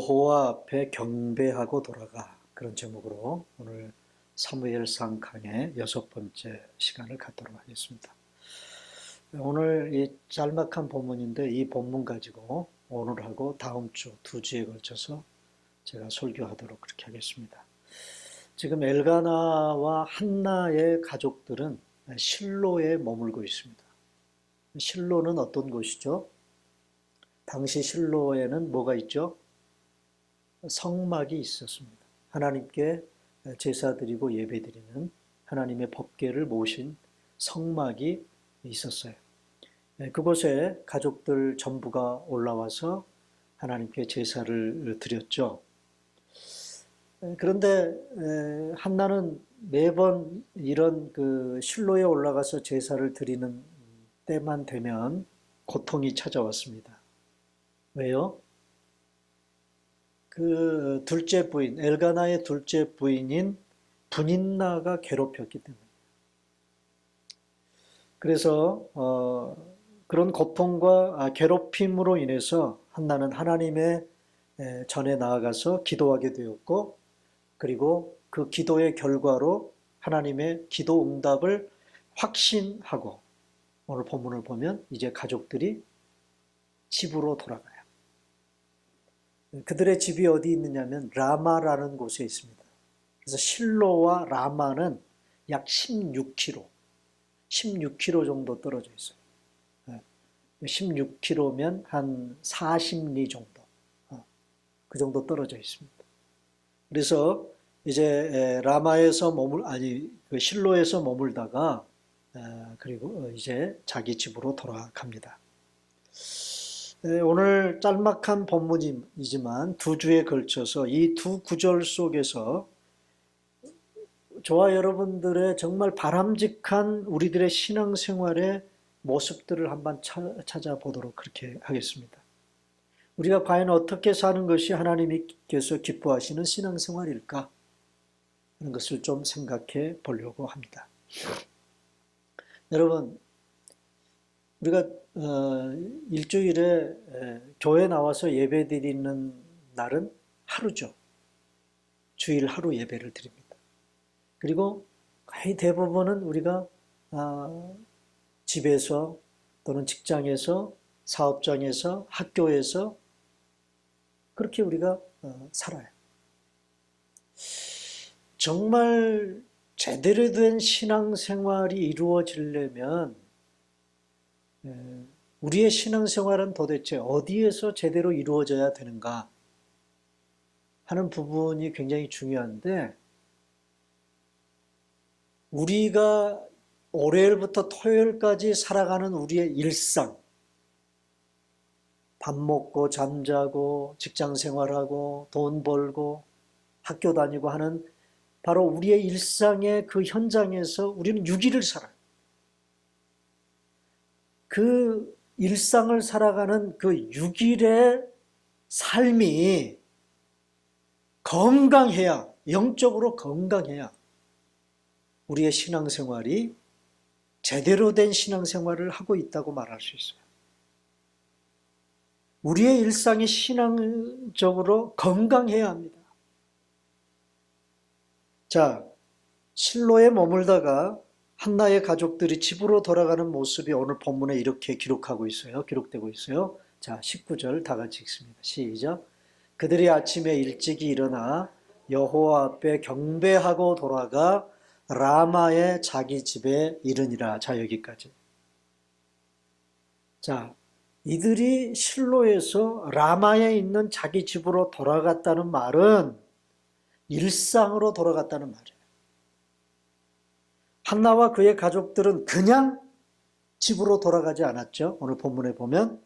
여호와 앞에 경배하고 돌아가, 그런 제목으로 오늘 사무엘상 강의 6번째 시간을 갖도록 하겠습니다. 오늘 이 짤막한 본문인데 이 본문 가지고 오늘하고 다음 주 2주에 걸쳐서 제가 설교하도록 그렇게 하겠습니다. 지금 엘가나와 한나의 가족들은 실로에 머물고 있습니다. 실로는 어떤 곳이죠? 당시 실로에는 뭐가 있죠? 성막이 있었습니다. 하나님께 제사드리고 예배드리는 하나님의 법궤를 모신 성막이 있었어요. 그곳에 가족들 전부가 올라와서 하나님께 제사를 드렸죠. 그런데 한나는 매번 이런 실로에 올라가서 제사를 드리는 때만 되면 고통이 찾아왔습니다. 왜요? 그 둘째 부인, 엘가나의 둘째 부인인 브닌나가 괴롭혔기 때문에. 그래서 그런 고통과 괴롭힘으로 인해서 한나는 하나님의 전에 나아가서 기도하게 되었고, 그리고 그 기도의 결과로 하나님의 기도 응답을 확신하고, 오늘 본문을 보면 이제 가족들이 집으로 돌아가요. 그들의 집이 어디 있느냐면 라마라는 곳에 있습니다. 그래서 실로와 라마는 약 16km 정도 떨어져 있어요. 16km면 한 40리 정도, 그 정도 떨어져 있습니다. 그래서 이제 라마에서 실로에서 머물다가 그리고 이제 자기 집으로 돌아갑니다. 오늘 짤막한 본문이지만 2주에 걸쳐서 이 두 구절 속에서 저와 여러분들의 정말 바람직한 우리들의 신앙생활의 모습들을 한번 찾아보도록 그렇게 하겠습니다. 우리가 과연 어떻게 사는 것이 하나님께서 기뻐하시는 신앙생활일까 하는 것을 좀 생각해 보려고 합니다. 여러분, 우리가 일주일에 교회 나와서 예배 드리는 날은 하루죠. 주일 하루 예배를 드립니다. 그리고 거의 대부분은 우리가 집에서 또는 직장에서, 사업장에서, 학교에서 그렇게 우리가 살아요. 정말 제대로 된 신앙생활이 이루어지려면 우리의 신앙생활은 도대체 어디에서 제대로 이루어져야 되는가 하는 부분이 굉장히 중요한데, 우리가 월요일부터 토요일까지 살아가는 우리의 일상, 밥 먹고 잠자고 직장생활하고 돈 벌고 학교 다니고 하는 바로 우리의 일상의 그 현장에서 우리는 6일을 살아요. 그 일상을 살아가는 그 6일의 삶이 건강해야, 영적으로 건강해야 우리의 신앙생활이 제대로 된 신앙생활을 하고 있다고 말할 수 있어요. 우리의 일상이 신앙적으로 건강해야 합니다. 자, 실로에 머물다가 한나의 가족들이 집으로 돌아가는 모습이 오늘 본문에 이렇게 기록되고 있어요. 자, 19절 다 같이 읽습니다. 시작. 그들이 아침에 일찍이 일어나 여호와 앞에 경배하고 돌아가 라마의 자기 집에 이르니라. 자, 여기까지. 자, 이들이 실로에서 라마에 있는 자기 집으로 돌아갔다는 말은 일상으로 돌아갔다는 말이에요. 한나와 그의 가족들은 그냥 집으로 돌아가지 않았죠. 오늘 본문에 보면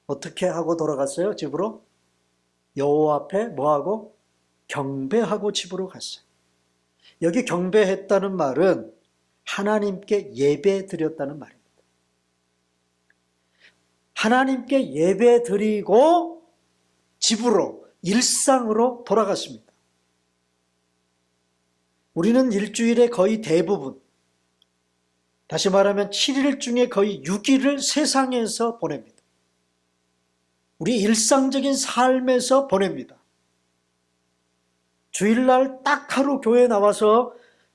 어떻게 하고 돌아갔어요? 집으로? 여호와 앞에 뭐하고? 경배하고 집으로 갔어요. 여기 경배했다는 말은 하나님께 예배 드렸다는 말입니다. 하나님께 예배 드리고 집으로, 일상으로 돌아갔습니다. 우리는 일주일의 거의 대부분, 다시 말하면 7일 중에 거의 6일을 세상에서 보냅니다. 우리 일상적인 삶에서 보냅니다. 주일날 딱 하루 교회 나와서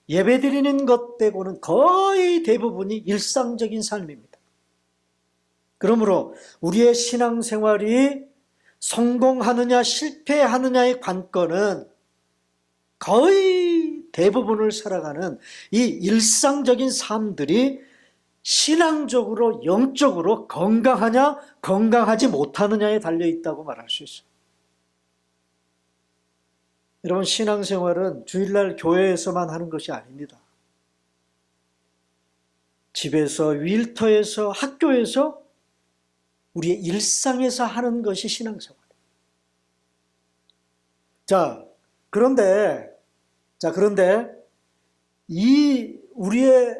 예배드리는 것 빼고는 거의 대부분이 일상적인 삶입니다. 그러므로 우리의 신앙생활이 성공하느냐 실패하느냐의 관건은 거의 대부분을 살아가는 이 일상적인 삶들이 신앙적으로 영적으로 건강하냐 건강하지 못하느냐에 달려있다고 말할 수 있어요. 여러분, 신앙생활은 주일날 교회에서만 하는 것이 아닙니다. 집에서, 일터에서, 학교에서, 우리의 일상에서 하는 것이 신앙생활이에요. 그런데 이 우리의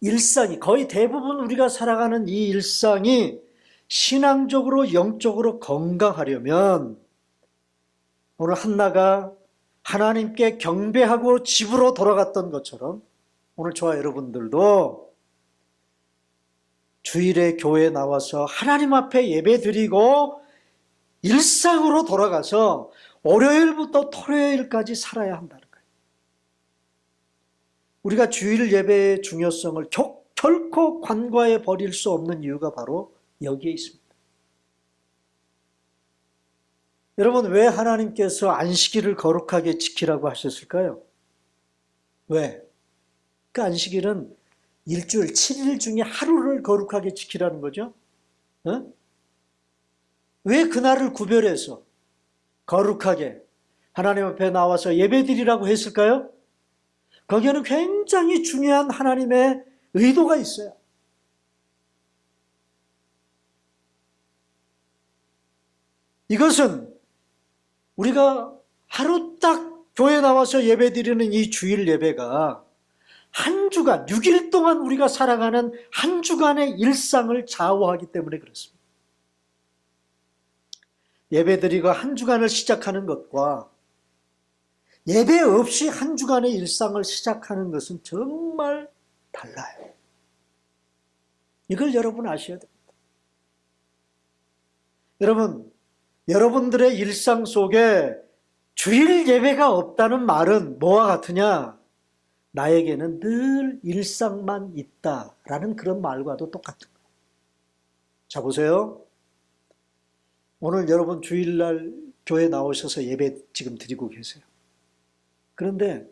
일상이, 거의 대부분 우리가 살아가는 이 일상이 신앙적으로 영적으로 건강하려면 오늘 한나가 하나님께 경배하고 집으로 돌아갔던 것처럼 오늘 저와 여러분들도 주일에 교회에 나와서 하나님 앞에 예배드리고 일상으로 돌아가서 월요일부터 토요일까지 살아야 한다는 거예요. 우리가 주일 예배의 중요성을 결코 간과해 버릴 수 없는 이유가 바로 여기에 있습니다. 여러분, 왜 하나님께서 안식일을 거룩하게 지키라고 하셨을까요? 왜? 그 안식일은 일주일 7일 중에 하루를 거룩하게 지키라는 거죠. 왜 그날을 구별해서 거룩하게 하나님 앞에 나와서 예배드리라고 했을까요? 거기에는 굉장히 중요한 하나님의 의도가 있어요. 이것은 우리가 하루 딱 교회 나와서 예배드리는 이 주일 예배가 한 주간, 6일 동안 우리가 살아가는 한 주간의 일상을 좌우하기 때문에 그렇습니다. 예배드리고 한 주간을 시작하는 것과 예배 없이 한 주간의 일상을 시작하는 것은 정말 달라요. 이걸 여러분 아셔야 됩니다. 여러분, 여러분들의 일상 속에 주일 예배가 없다는 말은 뭐와 같으냐? 나에게는 늘 일상만 있다라는 그런 말과도 똑같은 거예요. 자, 보세요. 오늘 여러분 주일날 교회 나오셔서 예배 지금 드리고 계세요. 그런데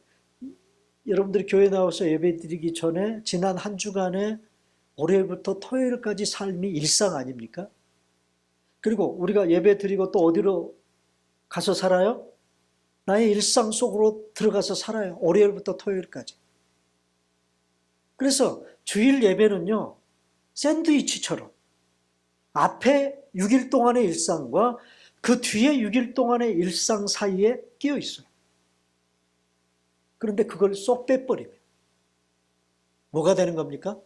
여러분들이 교회 나와서 예배 드리기 전에 지난 한 주간에 월요일부터 토요일까지 삶이 일상 아닙니까? 그리고 우리가 예배 드리고 또 어디로 가서 살아요? 나의 일상 속으로 들어가서 살아요. 월요일부터 토요일까지. 그래서 주일 예배는요, 샌드위치처럼 앞에 6일 동안의 일상과 그 뒤에 6일 동안의 일상 사이에 끼어 있어요. 그런데 그걸 쏙 빼버리면 뭐가 되는 겁니까?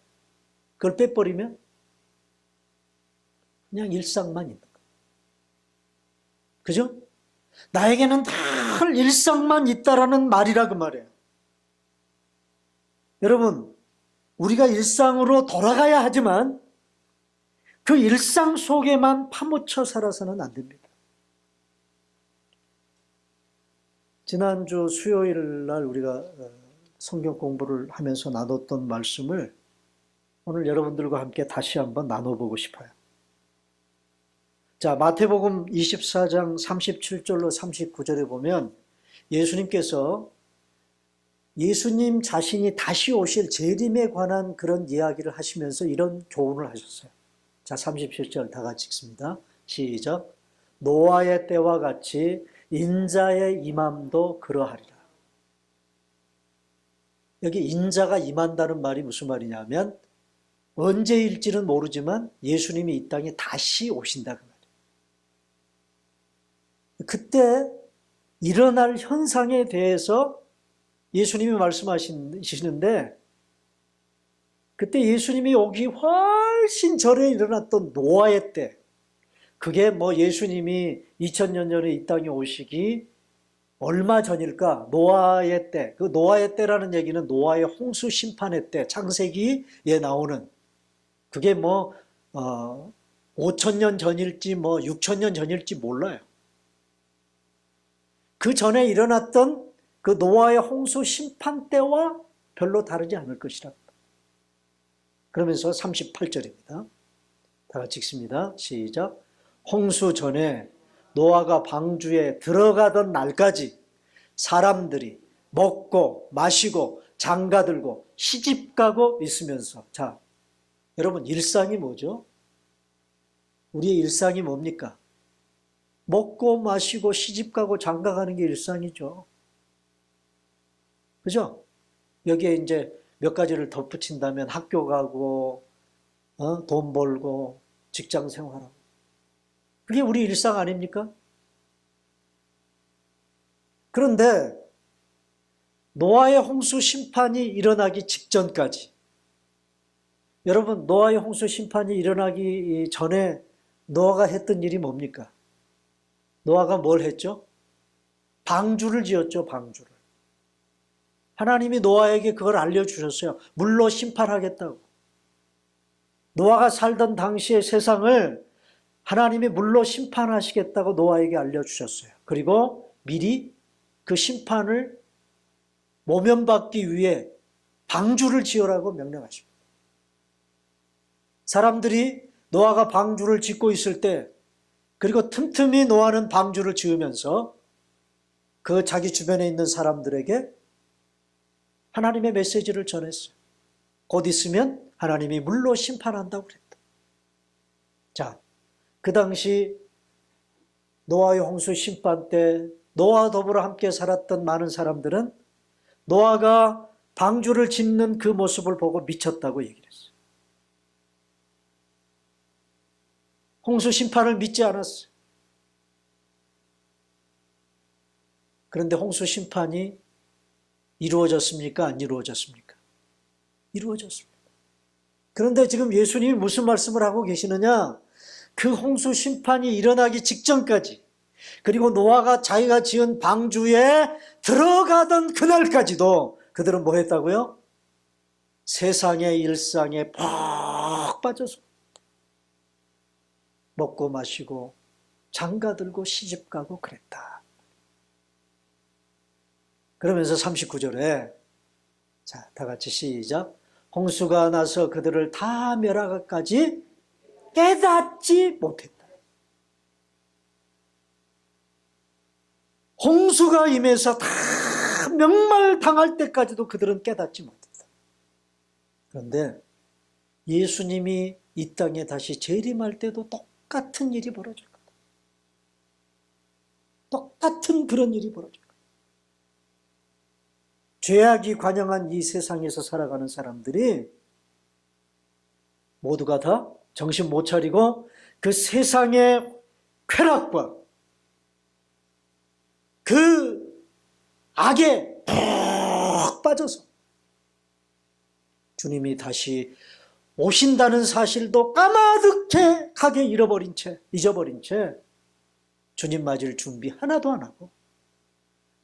그걸 빼버리면 그냥 일상만 있는 거예요. 그죠? 나에게는 늘 일상만 있다라는 말이라 그 말이에요. 여러분, 우리가 일상으로 돌아가야 하지만 그 일상 속에만 파묻혀 살아서는 안 됩니다. 지난주 수요일 날 우리가 성경 공부를 하면서 나눴던 말씀을 오늘 여러분들과 함께 다시 한번 나눠보고 싶어요. 자, 마태복음 24장 37절로 39절에 보면 예수님께서 예수님 자신이 다시 오실 재림에 관한 그런 이야기를 하시면서 이런 교훈을 하셨어요. 자, 37절 다 같이 읽습니다. 시작. 노아의 때와 같이 인자의 임함도 그러하리라. 여기 인자가 임한다는 말이 무슨 말이냐면 언제일지는 모르지만 예수님이 이 땅에 다시 오신다 그 말이에요. 그때 일어날 현상에 대해서 예수님이 말씀하시는데 그때 예수님이 오기 훨씬 전에 일어났던 노아의 때, 그게 뭐 예수님이 2000년 전에 이 땅에 오시기 얼마 전일까? 노아의 때. 그 노아의 때라는 얘기는 노아의 홍수 심판의 때, 창세기에 나오는, 그게 뭐 5000년 전일지 뭐 6000년 전일지 몰라요. 그 전에 일어났던 그 노아의 홍수 심판 때와 별로 다르지 않을 것이라. 그러면서 38절입니다. 다 같이 읽습니다. 시작. 홍수 전에 노아가 방주에 들어가던 날까지 사람들이 먹고 마시고 장가들고 시집가고 있으면서, 자, 여러분 일상이 뭐죠? 우리의 일상이 뭡니까? 먹고 마시고 시집가고 장가가는 게 일상이죠. 그죠? 여기에 이제 몇 가지를 덧붙인다면 학교 가고, 돈 벌고, 직장 생활하고. 그게 우리 일상 아닙니까? 그런데 노아의 홍수 심판이 일어나기 직전까지, 여러분 노아의 홍수 심판이 일어나기 전에 노아가 했던 일이 뭡니까? 노아가 뭘 했죠? 방주를 지었죠. 방주를. 하나님이 노아에게 그걸 알려주셨어요. 물로 심판하겠다고. 노아가 살던 당시의 세상을 하나님이 물로 심판하시겠다고 노아에게 알려주셨어요. 그리고 미리 그 심판을 모면받기 위해 방주를 지으라고 명령하십니다. 사람들이 노아가 방주를 짓고 있을 때, 그리고 틈틈이 노아는 방주를 지으면서 그 자기 주변에 있는 사람들에게 하나님의 메시지를 전했어요. 곧 있으면 하나님이 물로 심판한다고 그랬다. 자, 그 당시 노아의 홍수 심판 때 노아와 더불어 함께 살았던 많은 사람들은 노아가 방주를 짓는 그 모습을 보고 미쳤다고 얘기를 했어요. 홍수 심판을 믿지 않았어요. 그런데 홍수 심판이 이루어졌습니까? 안 이루어졌습니까? 이루어졌습니다. 그런데 지금 예수님이 무슨 말씀을 하고 계시느냐? 그 홍수 심판이 일어나기 직전까지, 그리고 노아가 자기가 지은 방주에 들어가던 그날까지도 그들은 뭐 했다고요? 세상의 일상에 푹 빠져서 먹고 마시고 장가들고 시집가고 그랬다. 그러면서 39절에, 자, 다 같이 시작. 홍수가 나서 그들을 다 멸하기까지 깨닫지 못했다. 홍수가 임해서 다 멸망당할 때까지도 그들은 깨닫지 못했다. 그런데 예수님이 이 땅에 다시 재림할 때도 똑같은 일이 벌어질 거다. 똑같은 그런 일이 벌어질 거다. 죄악이 관영한 이 세상에서 살아가는 사람들이 모두가 다 정신 못 차리고 그 세상의 쾌락과 그 악에 푹 빠져서 주님이 다시 오신다는 사실도 까마득하게 잊어버린 채 주님 맞을 준비 하나도 안 하고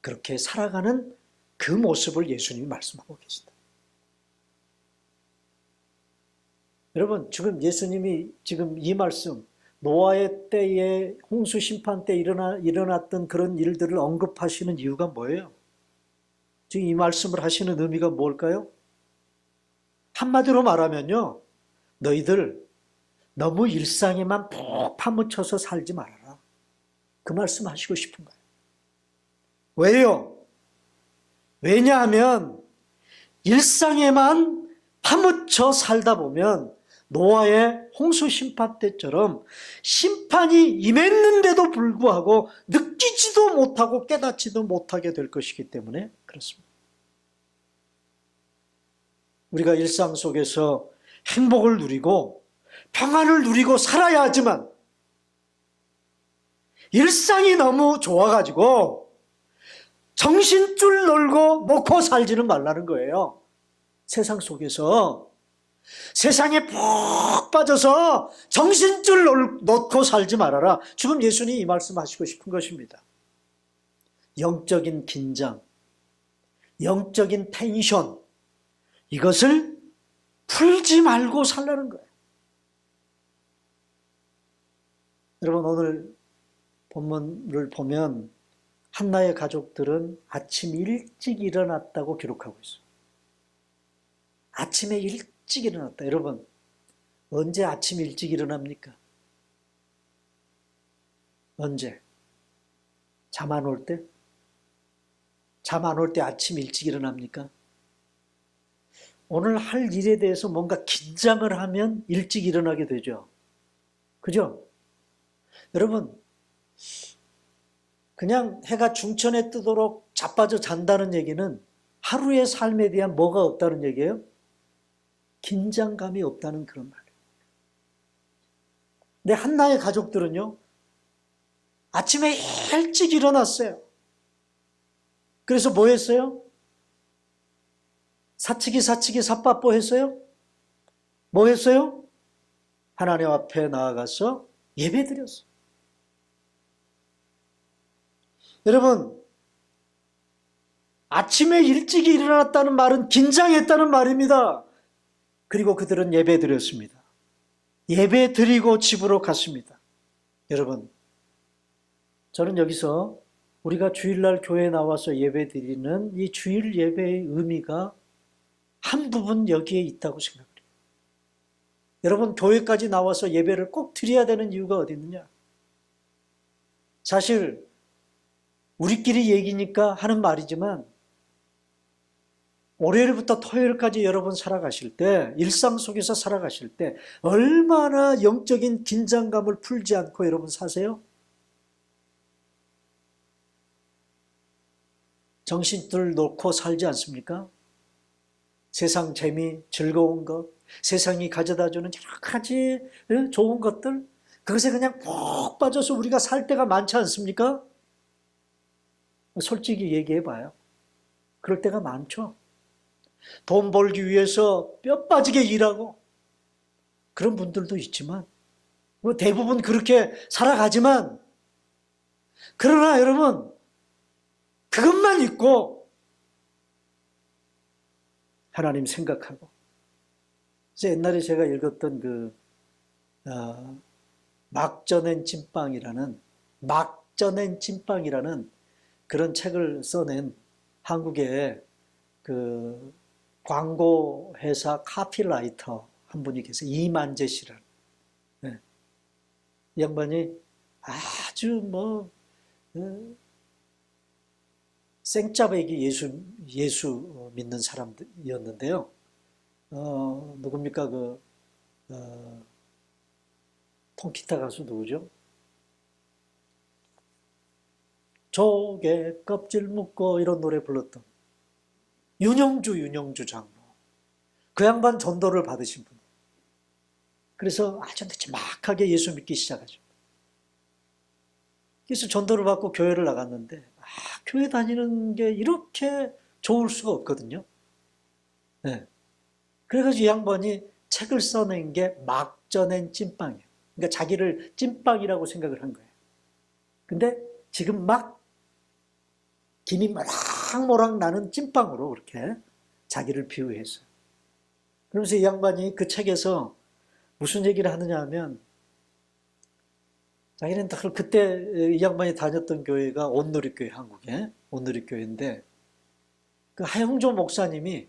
그렇게 살아가는 그 모습을 예수님이 말씀하고 계시다. 여러분, 지금 예수님이 지금 이 말씀, 노아의 때에 홍수 심판 때 일어났던 그런 일들을 언급하시는 이유가 뭐예요? 지금 이 말씀을 하시는 의미가 뭘까요? 한마디로 말하면요, 너희들 너무 일상에만 푹 파묻혀서 살지 말아라. 그 말씀 하시고 싶은 거예요. 왜요? 왜냐하면 일상에만 파묻혀 살다 보면 노아의 홍수 심판 때처럼 심판이 임했는데도 불구하고 느끼지도 못하고 깨닫지도 못하게 될 것이기 때문에 그렇습니다. 우리가 일상 속에서 행복을 누리고 평안을 누리고 살아야 하지만 일상이 너무 좋아가지고 정신줄 놓고 살지는 말라는 거예요. 세상 속에서 세상에 푹 빠져서 정신줄 놓고 살지 말아라. 지금 예수님이 이 말씀하시고 싶은 것입니다. 영적인 긴장, 영적인 텐션, 이것을 풀지 말고 살라는 거예요. 여러분, 오늘 본문을 보면 한나의 가족들은 아침 일찍 일어났다고 기록하고 있어요. 아침에 일찍 일어났다. 여러분, 언제 아침 일찍 일어납니까? 언제? 잠 안 올 때? 잠 안 올 때 아침 일찍 일어납니까? 오늘 할 일에 대해서 뭔가 긴장을 하면 일찍 일어나게 되죠. 그죠? 여러분, 그냥 해가 중천에 뜨도록 자빠져 잔다는 얘기는 하루의 삶에 대한 뭐가 없다는 얘기예요? 긴장감이 없다는 그런 말이에요. 근데 한나의 가족들은요, 아침에 일찍 일어났어요. 그래서 뭐 했어요? 사치기 삿바뽀 했어요? 뭐 했어요? 하나님 앞에 나아가서 예배 드렸어요. 여러분, 아침에 일찍 일어났다는 말은 긴장했다는 말입니다. 그리고 그들은 예배 드렸습니다. 예배 드리고 집으로 갔습니다. 여러분, 저는 여기서 우리가 주일날 교회에 나와서 예배 드리는 이 주일 예배의 의미가 한 부분 여기에 있다고 생각해요. 여러분, 교회까지 나와서 예배를 꼭 드려야 되는 이유가 어디 있느냐? 사실 우리끼리 얘기니까 하는 말이지만 월요일부터 토요일까지 여러분 살아가실 때, 일상 속에서 살아가실 때 얼마나 영적인 긴장감을 풀지 않고 여러분 사세요? 정신줄 놓고 살지 않습니까? 세상 재미, 즐거운 것, 세상이 가져다주는 여러 가지 좋은 것들, 그것에 그냥 푹 빠져서 우리가 살 때가 많지 않습니까? 솔직히 얘기해봐요. 그럴 때가 많죠. 돈 벌기 위해서 뼈 빠지게 일하고 그런 분들도 있지만 대부분 그렇게 살아가지만, 그러나 여러분, 그것만 있고 하나님 생각하고. 그래서 옛날에 제가 읽었던 막 쪄낸 찐빵이라는 그런 책을 써낸 한국의 그 광고 회사 카피라이터 한 분이 계세요. 이만재 씨라는. 네. 이 양반이 아주 생짜배기 예수 믿는 사람이었는데요. 누굽니까? 통기타 가수 누구죠? 조개 껍질 묶고 이런 노래 불렀던 윤영주 장로. 그 양반 전도를 받으신 분. 그래서 아주 늦지막하게 예수 믿기 시작하죠. 그래서 전도를 받고 교회를 나갔는데, 교회 다니는 게 이렇게 좋을 수가 없거든요. 네. 그래가지고 이 양반이 책을 써낸 게 막 쪄낸 찐빵이에요. 그러니까 자기를 찐빵이라고 생각을 한 거예요. 근데 지금 막 김이 모락모락 나는 찐빵으로 그렇게 자기를 비유했어요. 그러면서 이 양반이 그 책에서 무슨 얘기를 하느냐 하면, 자기는 그때 이 양반이 다녔던 교회가 온누리교회, 한국의 온누리교회인데, 그 하영조 목사님이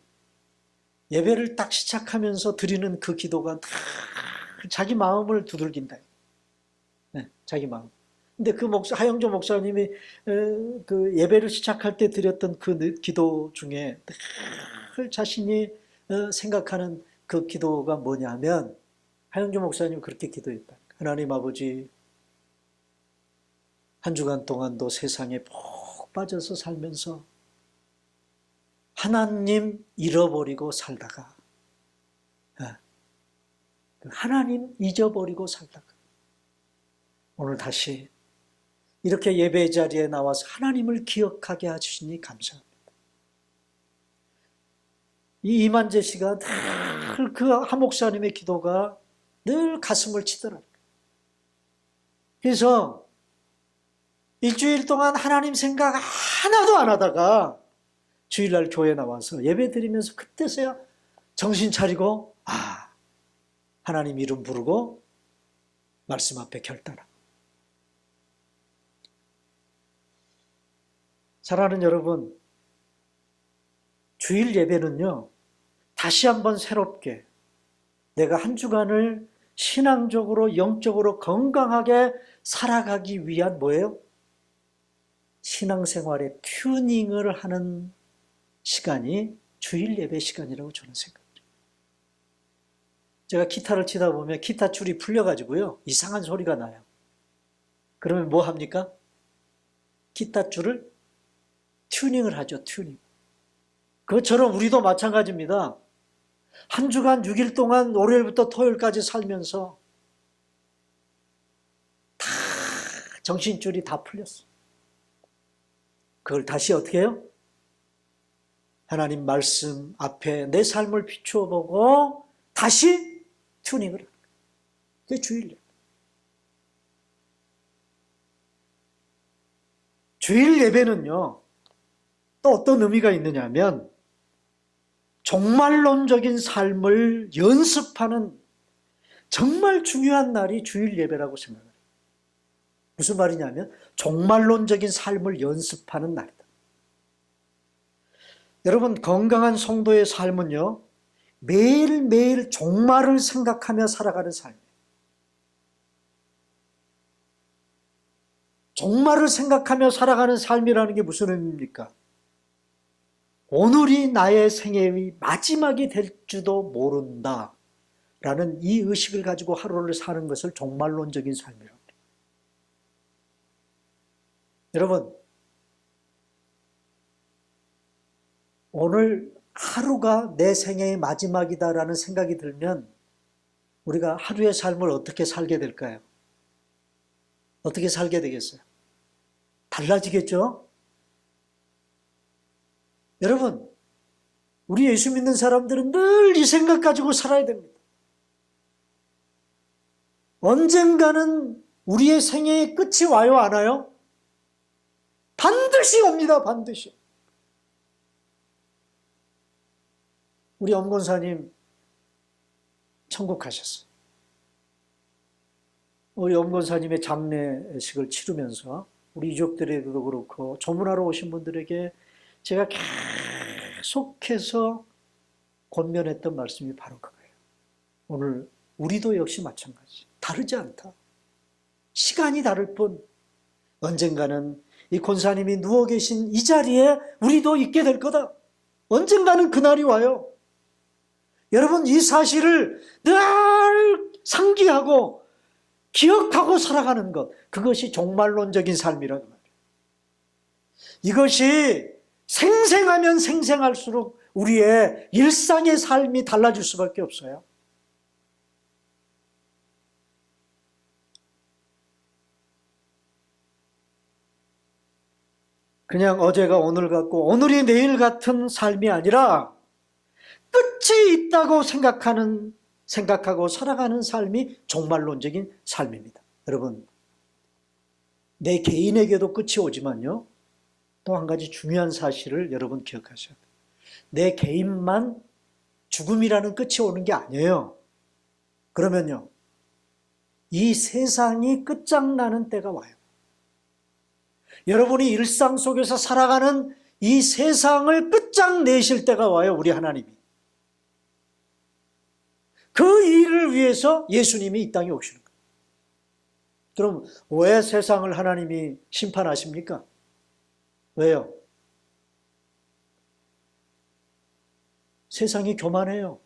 예배를 딱 시작하면서 드리는 그 기도가 다 자기 마음을 두들긴다. 네, 자기 마음. 근데 하영조 목사님이 그 예배를 시작할 때 드렸던 그 기도 중에 늘 자신이 생각하는 그 기도가 뭐냐면, 하영조 목사님이 그렇게 기도했다. 하나님 아버지, 한 주간 동안도 세상에 푹 빠져서 살면서 하나님 잃어버리고 살다가, 하나님 잊어버리고 살다가 오늘 다시 이렇게 예배 자리에 나와서 하나님을 기억하게 해주시니 감사합니다. 이 이만재 씨가 늘 그 한 목사님의 기도가 늘 가슴을 치더라고요. 그래서 일주일 동안 하나님 생각 하나도 안 하다가 주일날 교회 나와서 예배 드리면서 그때서야 정신 차리고, 하나님 이름 부르고 말씀 앞에 결단하고. 사랑하는 여러분, 주일 예배는요, 다시 한번 새롭게 내가 한 주간을 신앙적으로, 영적으로 건강하게 살아가기 위한 뭐예요? 신앙생활의 튜닝을 하는 시간이 주일 예배 시간이라고 저는 생각합니다. 제가 기타를 치다 보면 기타 줄이 풀려가지고요, 이상한 소리가 나요. 그러면 뭐 합니까? 기타 줄을 튜닝을 하죠, 튜닝. 그것처럼 우리도 마찬가지입니다. 한 주간 6일 동안 월요일부터 토요일까지 살면서 다 정신줄이 다 풀렸어. 그걸 다시 어떻게 해요? 하나님 말씀 앞에 내 삶을 비추어 보고 다시 튜닝을 합니다. 그게 주일 예배. 주일 예배는요, 또 어떤 의미가 있느냐면 종말론적인 삶을 연습하는 정말 중요한 날이 주일 예배라고 생각해요. 무슨 말이냐면 종말론적인 삶을 연습하는 날이다. 여러분, 건강한 성도의 삶은요, 매일매일 종말을 생각하며 살아가는 삶이에요. 종말을 생각하며 살아가는 삶이라는 게 무슨 의미입니까? 오늘이 나의 생애의 마지막이 될지도 모른다 라는 이 의식을 가지고 하루를 사는 것을 종말론적인 삶이라고 합니다. 여러분, 오늘 하루가 내 생애의 마지막이다라는 생각이 들면 우리가 하루의 삶을 어떻게 살게 될까요? 어떻게 살게 되겠어요? 달라지겠죠? 여러분, 우리 예수 믿는 사람들은 늘 이 생각 가지고 살아야 됩니다. 언젠가는 우리의 생애의 끝이 와요, 안 와요? 반드시 옵니다, 반드시. 우리 엄권사님 천국 가셨어요. 우리 엄권사님의 장례식을 치르면서 우리 유족들에게도 그렇고 조문하러 오신 분들에게 제가 계속해서 권면했던 말씀이 바로 그거예요. 오늘 우리도 역시 마찬가지. 다르지 않다. 시간이 다를 뿐 언젠가는 이 권사님이 누워 계신 이 자리에 우리도 있게 될 거다. 언젠가는 그날이 와요. 여러분, 이 사실을 늘 상기하고 기억하고 살아가는 것, 그것이 종말론적인 삶이라는 말이에요. 이것이 생생하면 생생할수록 우리의 일상의 삶이 달라질 수밖에 없어요. 그냥 어제가 오늘 같고 오늘이 내일 같은 삶이 아니라 끝이 있다고 생각하고 살아가는 삶이 종말론적인 삶입니다. 여러분, 내 개인에게도 끝이 오지만요, 또 한 가지 중요한 사실을 여러분 기억하셔야 돼요. 내 개인만 죽음이라는 끝이 오는 게 아니에요. 그러면요, 이 세상이 끝장나는 때가 와요. 여러분이 일상 속에서 살아가는 이 세상을 끝장내실 때가 와요, 우리 하나님이. 그 일을 위해서 예수님이 이 땅에 오시는 거예요. 그럼 왜 세상을 하나님이 심판하십니까? 왜요? 세상이 교만해요.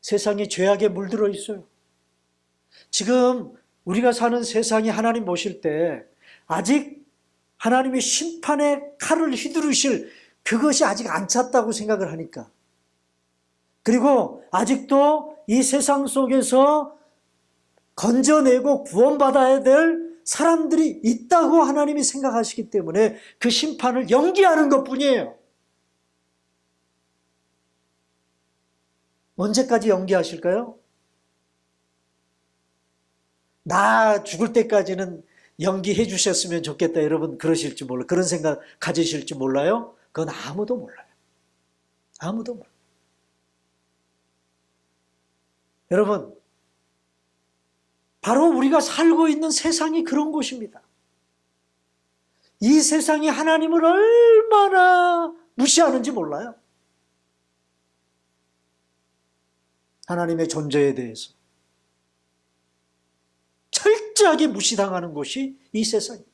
세상이 죄악에 물들어 있어요. 지금 우리가 사는 세상이 하나님 보실 때 아직 하나님의 심판의 칼을 휘두르실 그것이 아직 안 찼다고 생각을 하니까, 그리고 아직도 이 세상 속에서 건져내고 구원받아야 될 사람들이 있다고 하나님이 생각하시기 때문에 그 심판을 연기하는 것뿐이에요. 언제까지 연기하실까요? 나 죽을 때까지는 연기해 주셨으면 좋겠다. 여러분 그러실지 몰라요. 그런 생각 가지실지 몰라요? 그건 아무도 몰라요. 아무도 몰라요. 여러분, 바로 우리가 살고 있는 세상이 그런 곳입니다. 이 세상이 하나님을 얼마나 무시하는지 몰라요. 하나님의 존재에 대해서 철저하게 무시당하는 곳이 이 세상입니다.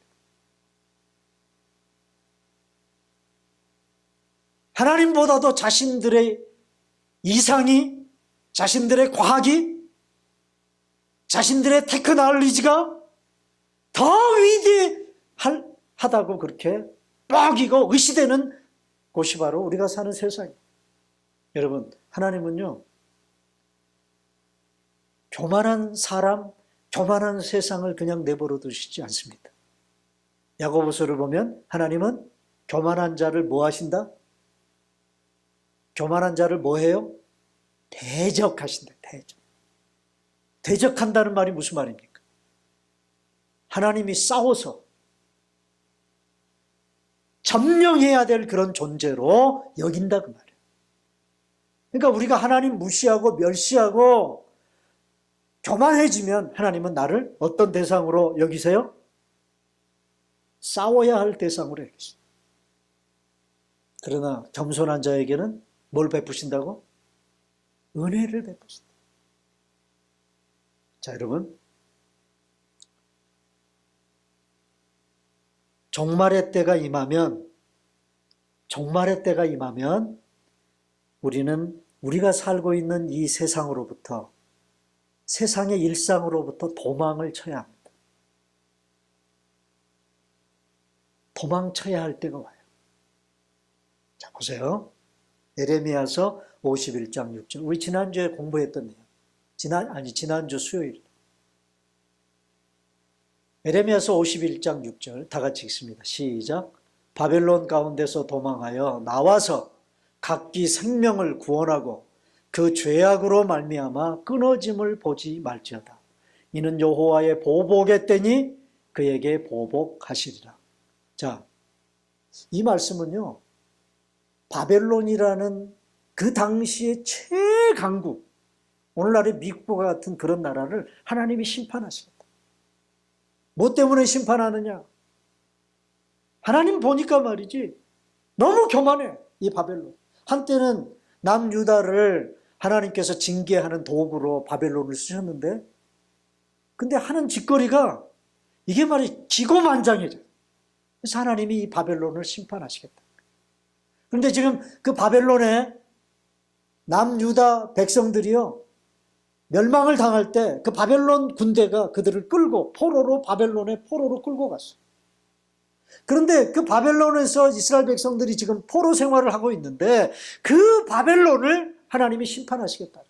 하나님보다도 자신들의 이상이, 자신들의 과학이, 자신들의 테크놀로지가 더 위대하다고 그렇게 뻐기고 의시되는 곳이 바로 우리가 사는 세상입니다. 여러분, 하나님은요, 교만한 사람, 교만한 세상을 그냥 내버려 두시지 않습니다. 야고보서를 보면 하나님은 교만한 자를 뭐 하신다? 교만한 자를 뭐 해요? 대적하신다. 대적한다는 말이 무슨 말입니까? 하나님이 싸워서 점령해야 될 그런 존재로 여긴다 그 말이에요. 그러니까 우리가 하나님 무시하고 멸시하고 교만해지면 하나님은 나를 어떤 대상으로 여기세요? 싸워야 할 대상으로 여기세요. 그러나 겸손한 자에게는 뭘 베푸신다고? 은혜를 베푸신다. 자, 여러분, 종말의 때가 임하면 우리는 우리가 살고 있는 이 세상으로부터, 세상의 일상으로부터 도망을 쳐야 합니다. 도망쳐야 할 때가 와요. 자, 보세요. 예레미야서 51장 6절. 우리 지난주에 공부했던 내용. 지난주 수요일. 예레미야서 51장 6절 다 같이 읽습니다. 시작. 바벨론 가운데서 도망하여 나와서 각기 생명을 구원하고 그 죄악으로 말미암아 끊어짐을 보지 말지어다. 이는 여호와의 보복의 때니 그에게 보복하시리라. 자, 이 말씀은요, 바벨론이라는 그 당시의 최강국, 오늘날의 미국과 같은 그런 나라를 하나님이 심판하시겠다. 뭐 때문에 심판하느냐? 하나님 보니까 말이지, 너무 교만해, 이 바벨론. 한때는 남유다를 하나님께서 징계하는 도구로 바벨론을 쓰셨는데, 근데 하는 짓거리가 이게 말이 기고만장해져요. 그래서 하나님이 이 바벨론을 심판하시겠다. 그런데 지금 그 바벨론의 남유다 백성들이요, 멸망을 당할 때 그 바벨론 군대가 그들을 끌고 바벨론의 포로로 끌고 갔어요. 그런데 그 바벨론에서 이스라엘 백성들이 지금 포로 생활을 하고 있는데 그 바벨론을 하나님이 심판하시겠다.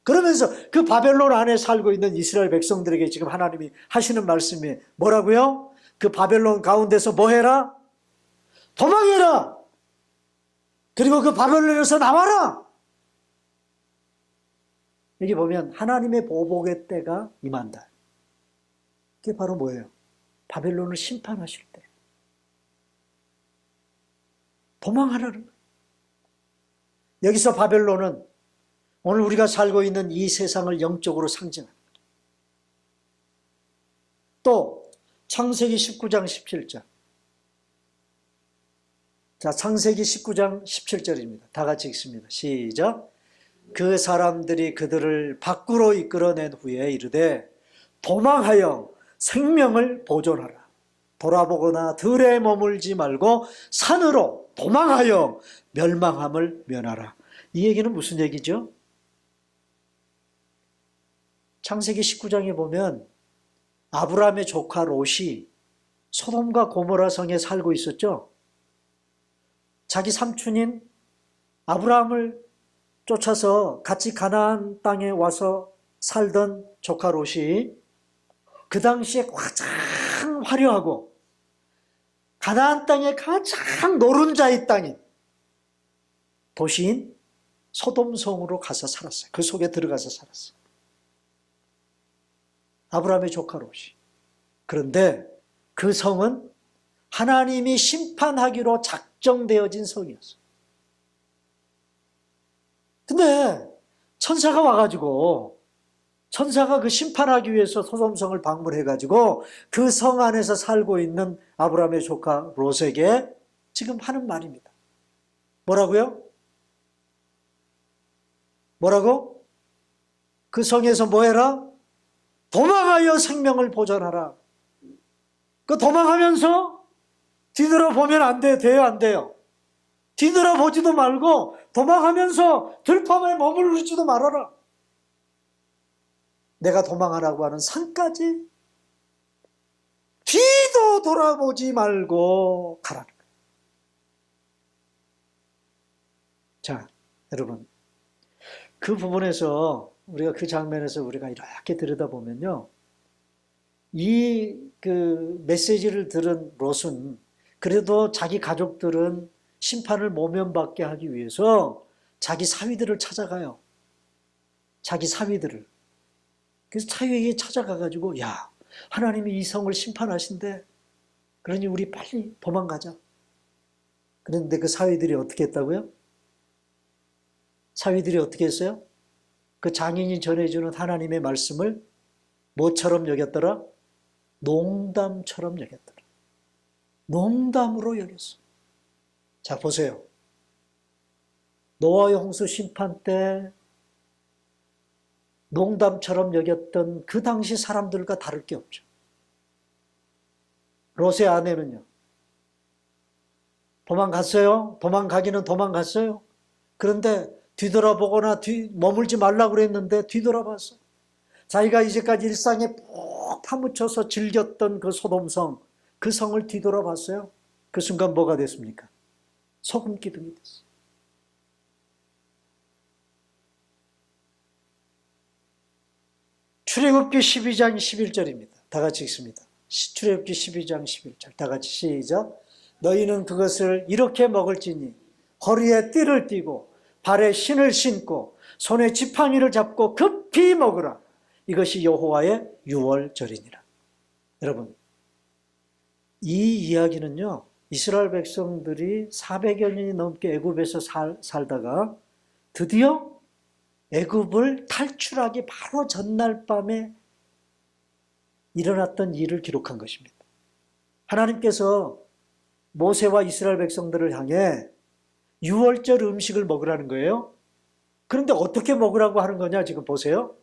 그러면서 그 바벨론 안에 살고 있는 이스라엘 백성들에게 지금 하나님이 하시는 말씀이 뭐라고요? 그 바벨론 가운데서 뭐 해라? 도망해라! 그리고 그 바벨론에서 나와라! 여기 보면 하나님의 보복의 때가 임한다. 그게 바로 뭐예요? 바벨론을 심판하실 때. 도망하라는 거예요. 여기서 바벨론은 오늘 우리가 살고 있는 이 세상을 영적으로 상징합니다. 또 창세기 19장 17절. 자, 창세기 19장 17절입니다. 다 같이 읽습니다. 시작. 그 사람들이 그들을 밖으로 이끌어낸 후에 이르되 도망하여 생명을 보존하라. 돌아보거나 들에 머물지 말고 산으로 도망하여 멸망함을 면하라. 이 얘기는 무슨 얘기죠? 창세기 19장에 보면 아브라함의 조카 롯이 소돔과 고모라 성에 살고 있었죠. 자기 삼촌인 아브라함을 쫓아서 같이 가나안 땅에 와서 살던 조카 롯이 그 당시에 가장 화려하고 가나안 땅에 가장 노른자의 땅인 도시인 소돔성으로 가서 살았어요. 그 속에 들어가서 살았어요. 아브라함의 조카 롯이. 그런데 그 성은 하나님이 심판하기로 작정되어진 성이었어요. 근데 천사가 와가지고 천사가 그 심판하기 위해서 소돔성을 방문해가지고 그 성 안에서 살고 있는 아브라함의 조카 롯에게 지금 하는 말입니다. 뭐라고요? 뭐라고? 그 성에서 뭐 해라? 도망하여 생명을 보존하라. 그 도망하면서 뒤돌아보면 안 돼, 돼요, 안 돼요? 뒤돌아보지도 말고 도망하면서 들판에 머무르지도 말아라. 내가 도망하라고 하는 산까지 뒤도 돌아보지 말고 가라는 거예요. 자, 여러분, 그 부분에서 우리가 그 장면에서 우리가 이렇게 들여다보면요, 이 그 메시지를 들은 롯은 그래도 자기 가족들은 심판을 모면받게 하기 위해서 자기 사위들을 찾아가요. 자기 사위들을. 그래서 사위에게 찾아가가지고, 야, 하나님이 이 성을 심판하신대. 그러니 우리 빨리 도망가자. 그런데 그 사위들이 어떻게 했다고요? 사위들이 어떻게 했어요? 그 장인이 전해주는 하나님의 말씀을 뭐처럼 여겼더라? 농담처럼 여겼더라. 농담으로 여겼어. 자, 보세요. 노아의 홍수 심판 때 농담처럼 여겼던 그 당시 사람들과 다를 게 없죠. 롯의 아내는요, 도망갔어요. 도망가기는 도망갔어요. 그런데 뒤돌아보거나 머물지 말라고 그랬는데 뒤돌아봤어. 자기가 이제까지 일상에 푹 파묻혀서 즐겼던 그 소돔성, 그 성을 뒤돌아봤어요. 그 순간 뭐가 됐습니까? 소금 기둥이 됐어요. 출애굽기 12장 11절입니다. 다 같이 읽습니다. 출애굽기 12장 11절. 다 같이 시작. 너희는 그것을 이렇게 먹을지니 허리에 띠를 띠고 발에 신을 신고 손에 지팡이를 잡고 급히 먹으라. 이것이 여호와의 유월절이니라. 여러분, 이 이야기는요, 이스라엘 백성들이 400여 년이 넘게 애굽에서 살다가 드디어 애굽을 탈출하기 바로 전날 밤에 일어났던 일을 기록한 것입니다. 하나님께서 모세와 이스라엘 백성들을 향해 유월절 음식을 먹으라는 거예요. 그런데 어떻게 먹으라고 하는 거냐 지금 보세요.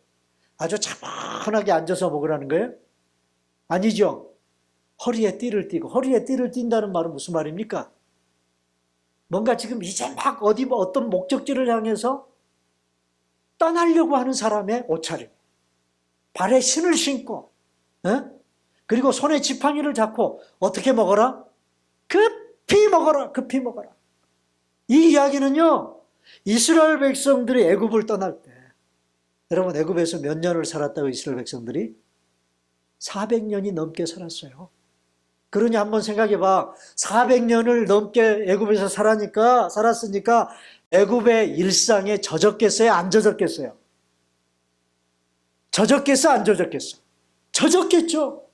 아주 차분하게 앉아서 먹으라는 거예요? 아니죠. 허리에 띠를 띠고, 허리에 띠를 띈다는 말은 무슨 말입니까? 뭔가 지금 이제 막 어떤 목적지를 향해서 떠나려고 하는 사람의 옷차림. 발에 신을 신고, 그리고 손에 지팡이를 잡고 어떻게 먹어라? 급히 먹어라, 급히 먹어라. 이 이야기는요, 이스라엘 백성들이 애굽을 떠날 때, 여러분 애굽에서 몇 년을 살았다고 이스라엘 백성들이? 400년이 넘게 살았어요. 그러니 한번 생각해 봐. 400년을 넘게 애굽에서 살았으니까 애굽의 일상에 젖었겠어요? 안 젖었겠어요? 젖었겠어? 안 젖었겠어? 젖었겠죠.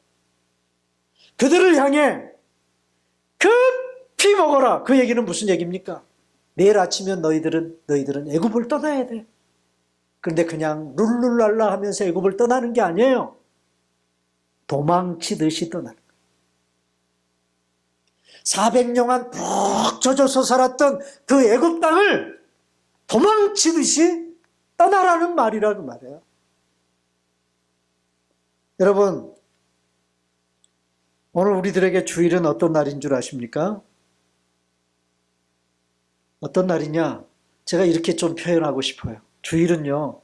그들을 향해 급히 먹어라. 그 얘기는 무슨 얘기입니까? 내일 아침이면 너희들은 애굽을 떠나야 돼. 그런데 그냥 룰루랄라 하면서 애굽을 떠나는 게 아니에요. 도망치듯이 떠나는 거예요. 400년간 푹 젖어서 살았던 그 애굽 땅을 도망치듯이 떠나라는 말이라고 말해요. 여러분, 오늘 우리들에게 주일은 어떤 날인 줄 아십니까? 어떤 날이냐? 제가 이렇게 좀 표현하고 싶어요. 주일은요,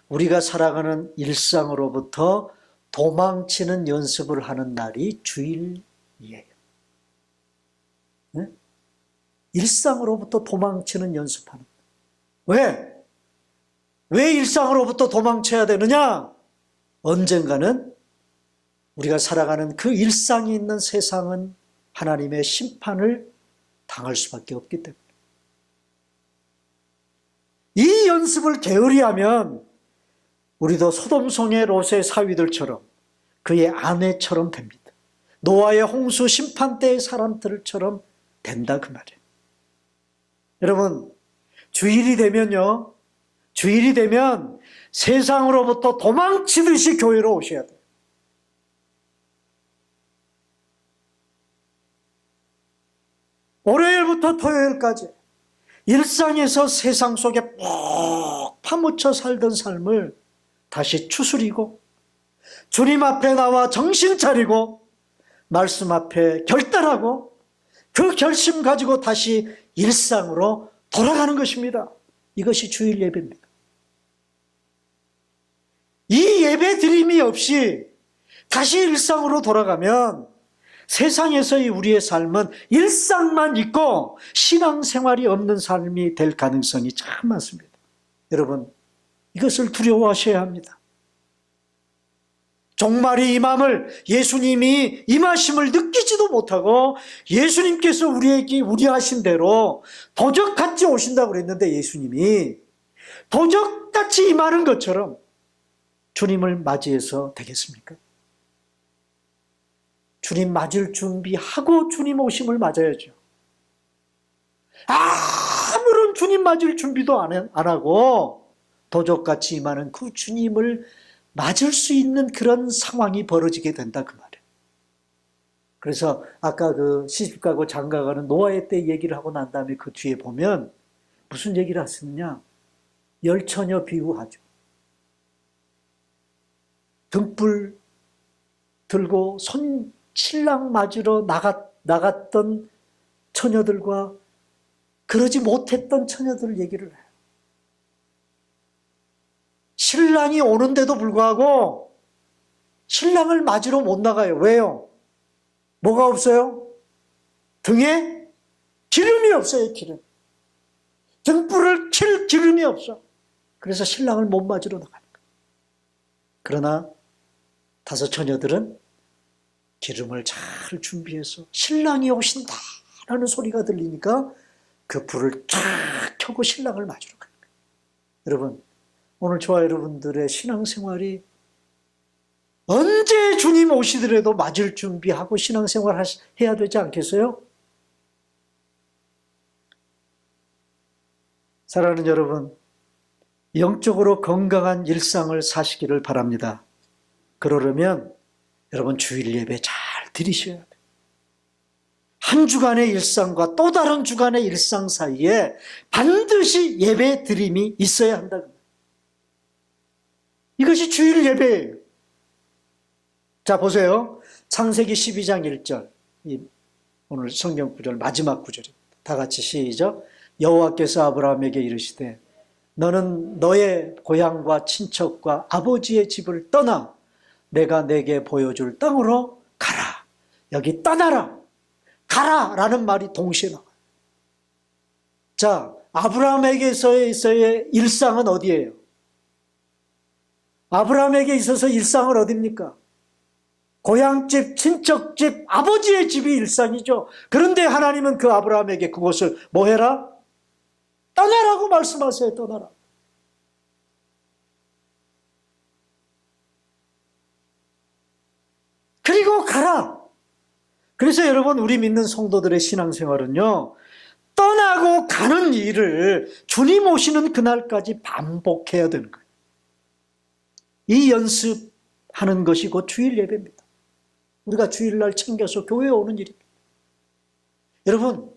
우리가 살아가는 일상으로부터 도망치는 연습을 하는 날이 주일이에요. 네? 일상으로부터 도망치는 연습하는. 왜? 왜 일상으로부터 도망쳐야 되느냐? 언젠가는 우리가 살아가는 그 일상이 있는 세상은 하나님의 심판을 당할 수밖에 없기 때문에. 이 연습을 게으리하면 우리도 소돔성의 롯의 사위들처럼 그의 아내처럼 됩니다. 노아의 홍수 심판 때의 사람들처럼 된다 그 말이에요. 여러분, 주일이 되면요, 주일이 되면 세상으로부터 도망치듯이 교회로 오셔야 돼요. 월요일부터 토요일까지 일상에서 세상 속에 푹 파묻혀 살던 삶을 다시 추스리고 주님 앞에 나와 정신 차리고 말씀 앞에 결단하고 그 결심 가지고 다시 일상으로 돌아가는 것입니다. 이것이 주일 예배입니다. 이 예배 드림이 없이 다시 일상으로 돌아가면 세상에서의 우리의 삶은 일상만 있고 신앙생활이 없는 삶이 될 가능성이 참 많습니다. 여러분, 이것을 두려워하셔야 합니다. 종말이 임함을 예수님이 임하심을 느끼지도 못하고 예수님께서 우리에게 우려하신 대로 도적같이 오신다고 그랬는데 예수님이 도적같이 임하는 것처럼 주님을 맞이해서 되겠습니까? 주님 맞을 준비하고 주님 오심을 맞아야죠. 아무런 주님 맞을 준비도 안 하고 도적같이 임하는 그 주님을 맞을 수 있는 그런 상황이 벌어지게 된다 그 말이에요. 그래서 아까 그 시집가고 장가가는 노아의 때 얘기를 하고 난 다음에 그 뒤에 보면 무슨 얘기를 하셨느냐? 열처녀 비유하죠. 등불 들고 신랑 맞으러 나갔던 처녀들과 그러지 못했던 처녀들 얘기를 해요. 신랑이 오는데도 불구하고 신랑을 맞으러 못 나가요. 왜요? 뭐가 없어요? 등에 기름이 없어요. 기름. 등불을 킬 기름이 없어. 그래서 신랑을 못 맞으러 나가는 거예요. 그러나 다섯 처녀들은 기름을 잘 준비해서 신랑이 오신다라는 소리가 들리니까 그 불을 쫙 켜고 신랑을 맞으러 가는 거예요. 여러분, 오늘 저와 여러분들의 신앙생활이 언제 주님 오시더라도 맞을 준비하고 신앙생활 해야 되지 않겠어요? 사랑하는 여러분, 영적으로 건강한 일상을 사시기를 바랍니다. 그러려면 여러분 주일 예배 잘 드리셔야 돼요. 한 주간의 일상과 또 다른 주간의 일상 사이에 반드시 예배 드림이 있어야 한다. 이것이 주일 예배예요. 자, 보세요. 창세기 12장 1절. 오늘 성경 구절 마지막 구절입니다. 다 같이 시작. 여호와께서 아브라함에게 이르시되 너는 너의 고향과 친척과 아버지의 집을 떠나 내가 내게 보여줄 땅으로 가라. 여기 떠나라. 가라 라는 말이 동시에 나와요. 자, 아브라함에게서의 일상은 어디예요? 아브라함에게 있어서 일상은 어디입니까? 고향집, 친척집, 아버지의 집이 일상이죠. 그런데 하나님은 그 아브라함에게 그곳을 뭐 해라? 떠나라고 말씀하세요. 떠나라. 그리고 가라. 그래서 여러분, 우리 믿는 성도들의 신앙생활은요, 떠나고 가는 일을 주님 오시는 그날까지 반복해야 되는 거예요. 이 연습하는 것이 곧 주일 예배입니다. 우리가 주일날 챙겨서 교회에 오는 일입니다. 여러분,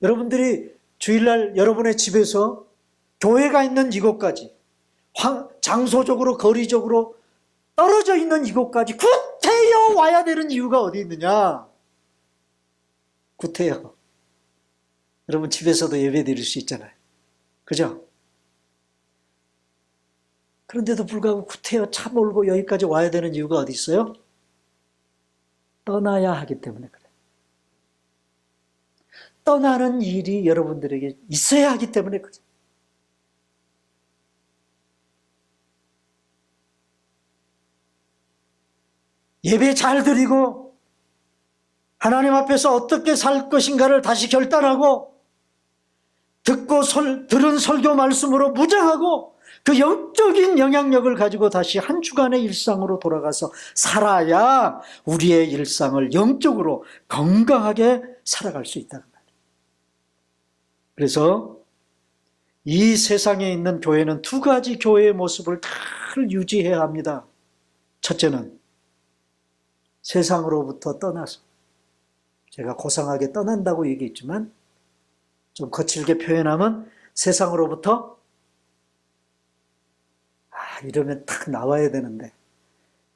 여러분들이 주일날 여러분의 집에서 교회가 있는 이곳까지 장소적으로 거리적으로 떨어져 있는 이곳까지 구태여 와야 되는 이유가 어디 있느냐? 구태여. 여러분 집에서도 예배 드릴 수 있잖아요. 그죠? 그런데도 불구하고 구태여 차 몰고 여기까지 와야 되는 이유가 어디 있어요? 떠나야 하기 때문에 그래요. 떠나는 일이 여러분들에게 있어야 하기 때문에 그래요. 예배 잘 드리고 하나님 앞에서 어떻게 살 것인가를 다시 결단하고 들은 설교 말씀으로 무장하고 그 영적인 영향력을 가지고 다시 한 주간의 일상으로 돌아가서 살아야 우리의 일상을 영적으로 건강하게 살아갈 수 있다는 말이에요. 그래서 이 세상에 있는 교회는 두 가지 교회의 모습을 잘 유지해야 합니다. 첫째는 세상으로부터 떠나서, 제가 고상하게 떠난다고 얘기했지만 좀 거칠게 표현하면 세상으로부터, 이러면 탁 나와야 되는데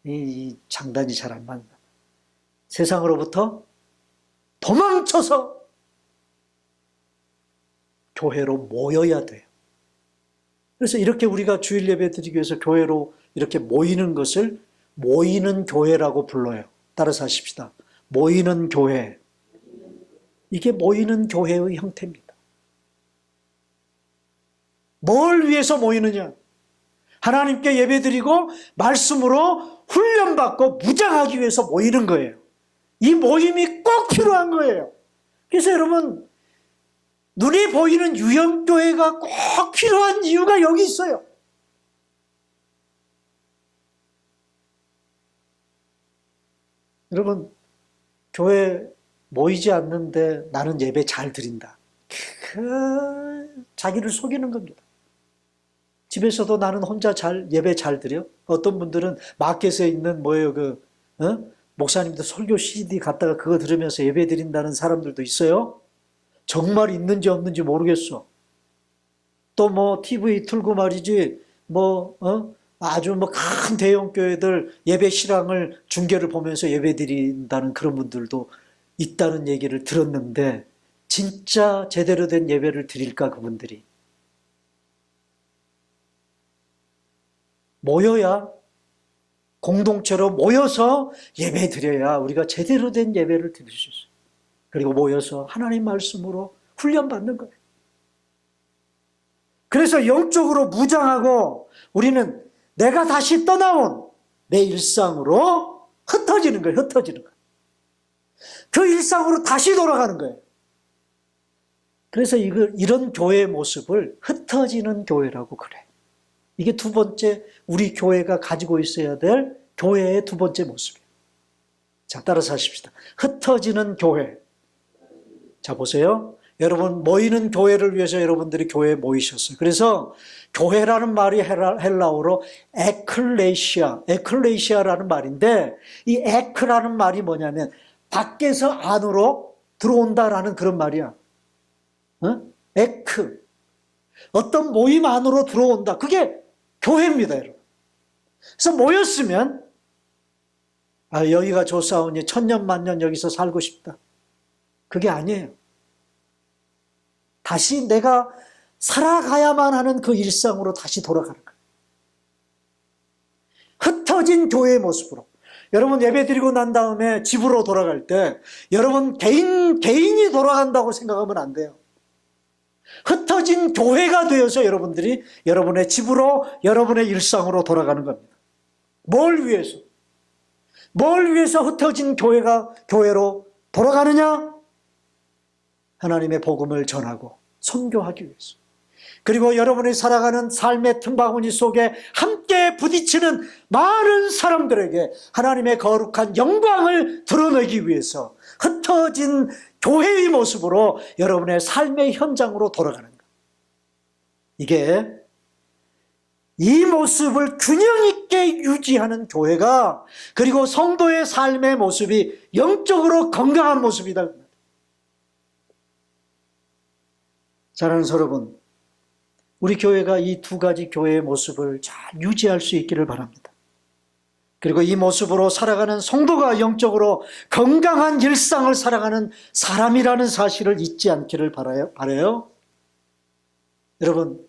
이 장단이 잘 안 맞나. 세상으로부터 도망쳐서 교회로 모여야 돼요. 그래서 이렇게 우리가 주일 예배 드리기 위해서 교회로 이렇게 모이는 것을 모이는 교회라고 불러요. 따라서 하십시다. 모이는 교회. 이게 모이는 교회의 형태입니다. 뭘 위해서 모이느냐? 하나님께 예배드리고 말씀으로 훈련받고 무장하기 위해서 모이는 거예요. 이 모임이 꼭 필요한 거예요. 그래서 여러분, 눈이 보이는 유형교회가 꼭 필요한 이유가 여기 있어요. 여러분, 교회 모이지 않는데 나는 예배 잘 드린다. 자기를 속이는 겁니다. 집에서도 나는 혼자 예배 잘 드려? 어떤 분들은 마켓에 있는 목사님들 설교 CD 갖다가 그거 들으면서 예배 드린다는 사람들도 있어요. 정말 있는지 없는지 모르겠어. 또 TV 틀고 말이지, 아주 큰 대형 교회들 예배 실황을 중계를 보면서 예배 드린다는 그런 분들도 있다는 얘기를 들었는데, 진짜 제대로 된 예배를 드릴까, 그분들이? 모여야, 공동체로 모여서 예배 드려야 우리가 제대로 된 예배를 드릴 수 있어요. 그리고 모여서 하나님 말씀으로 훈련받는 거예요. 그래서 영적으로 무장하고 우리는 내가 다시 떠나온 내 일상으로 흩어지는 거예요. 흩어지는 거예요. 그 일상으로 다시 돌아가는 거예요. 그래서 이런 교회의 모습을 흩어지는 교회라고 그래. 이게 두 번째 우리 교회가 가지고 있어야 될 교회의 두 번째 모습이에요. 자, 따라서 하십시다. 흩어지는 교회. 자, 보세요. 여러분, 모이는 교회를 위해서 여러분들이 교회에 모이셨어요. 그래서 교회라는 말이 헬라어로 에클레시아라는 말인데, 이 에크라는 말이 뭐냐면 밖에서 안으로 들어온다라는 그런 말이야. 에크. 어떤 모임 안으로 들어온다. 그게 교회입니다, 여러분. 그래서 모였으면, 여기가 좋사오니 천년 만년 여기서 살고 싶다. 그게 아니에요. 다시 내가 살아가야만 하는 그 일상으로 다시 돌아가는 거예요. 흩어진 교회의 모습으로. 여러분 예배드리고 난 다음에 집으로 돌아갈 때 여러분 개인이 돌아간다고 생각하면 안 돼요. 흩어진 교회가 되어서 여러분들이 여러분의 집으로, 여러분의 일상으로 돌아가는 겁니다. 뭘 위해서? 뭘 위해서 흩어진 교회로 돌아가느냐? 하나님의 복음을 전하고 선교하기 위해서. 그리고 여러분이 살아가는 삶의 틈바구니 속에 함께 부딪히는 많은 사람들에게 하나님의 거룩한 영광을 드러내기 위해서 흩어진 교회의 모습으로 여러분의 삶의 현장으로 돌아가는 것. 이게 이 모습을 균형 있게 유지하는 교회가, 그리고 성도의 삶의 모습이 영적으로 건강한 모습이다. 사랑하는 여러분, 우리 교회가 이 두 가지 교회의 모습을 잘 유지할 수 있기를 바랍니다. 그리고 이 모습으로 살아가는 성도가 영적으로 건강한 일상을 살아가는 사람이라는 사실을 잊지 않기를 바라요. 여러분,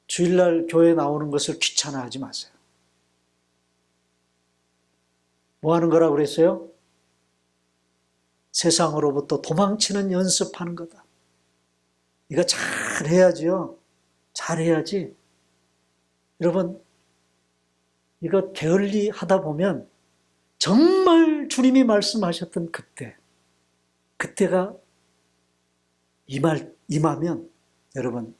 주일날 교회 나오는 것을 귀찮아하지 마세요. 뭐 하는 거라고 그랬어요? 세상으로부터 도망치는 연습하는 거다. 이거 잘 해야지요. 잘 해야지. 여러분, 이거 게을리 하다 보면 정말 주님이 말씀하셨던 그때가 임하면 여러분,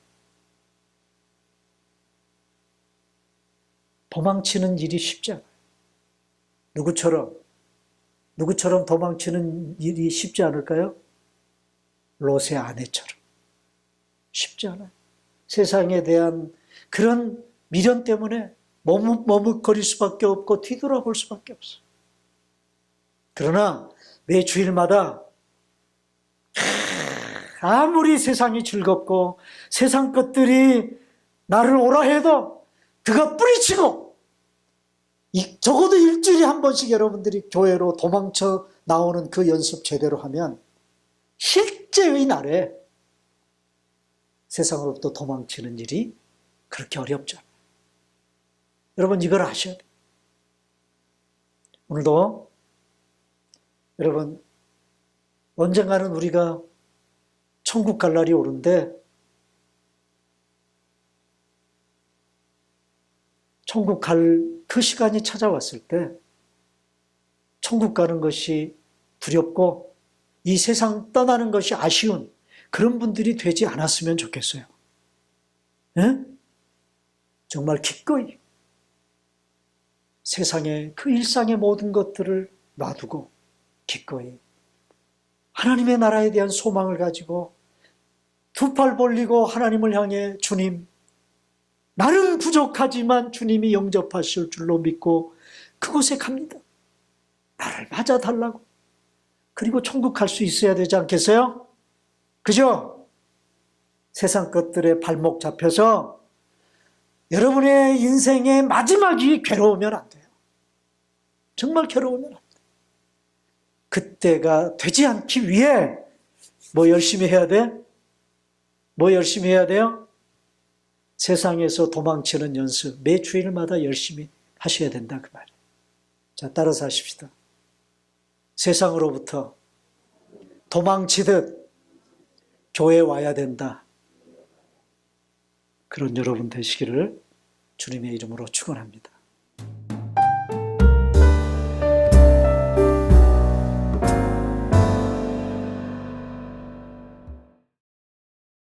도망치는 일이 쉽지 않아요. 누구처럼 도망치는 일이 쉽지 않을까요? 롯의 아내처럼. 쉽지 않아요. 세상에 대한 그런 미련 때문에 머뭇거릴 수밖에 없고 뒤돌아볼 수밖에 없어요. 그러나 매 주일마다 아무리 세상이 즐겁고 세상 것들이 나를 오라 해도 그거 뿌리치고 적어도 일주일에 한 번씩 여러분들이 교회로 도망쳐 나오는 그 연습 제대로 하면 실제의 날에 세상으로부터 도망치는 일이 그렇게 어렵죠. 여러분 이걸 아셔야 돼요. 오늘도 여러분 언젠가는 우리가 천국 갈 날이 오는데 천국 갈 그 시간이 찾아왔을 때 천국 가는 것이 두렵고 이 세상 떠나는 것이 아쉬운 그런 분들이 되지 않았으면 좋겠어요. 네? 정말 기꺼이 세상의 그 일상의 모든 것들을 놔두고 기꺼이 하나님의 나라에 대한 소망을 가지고 두 팔 벌리고 하나님을 향해 주님, 나는 부족하지만 주님이 영접하실 줄로 믿고 그곳에 갑니다. 나를 맞아달라고. 그리고 천국 갈 수 있어야 되지 않겠어요? 그죠? 세상 것들에 발목 잡혀서 여러분의 인생의 마지막이 괴로우면 안 돼요. 정말 괴로우면 안 돼요. 그때가 되지 않기 위해 뭐 열심히 해야 돼? 뭐 열심히 해야 돼요? 세상에서 도망치는 연습 매 주일마다 열심히 하셔야 된다 그 말이에요. 자, 따라서 하십시다. 세상으로부터 도망치듯 교회에 와야 된다. 그런 여러분 되시기를 주님의 이름으로 축원합니다.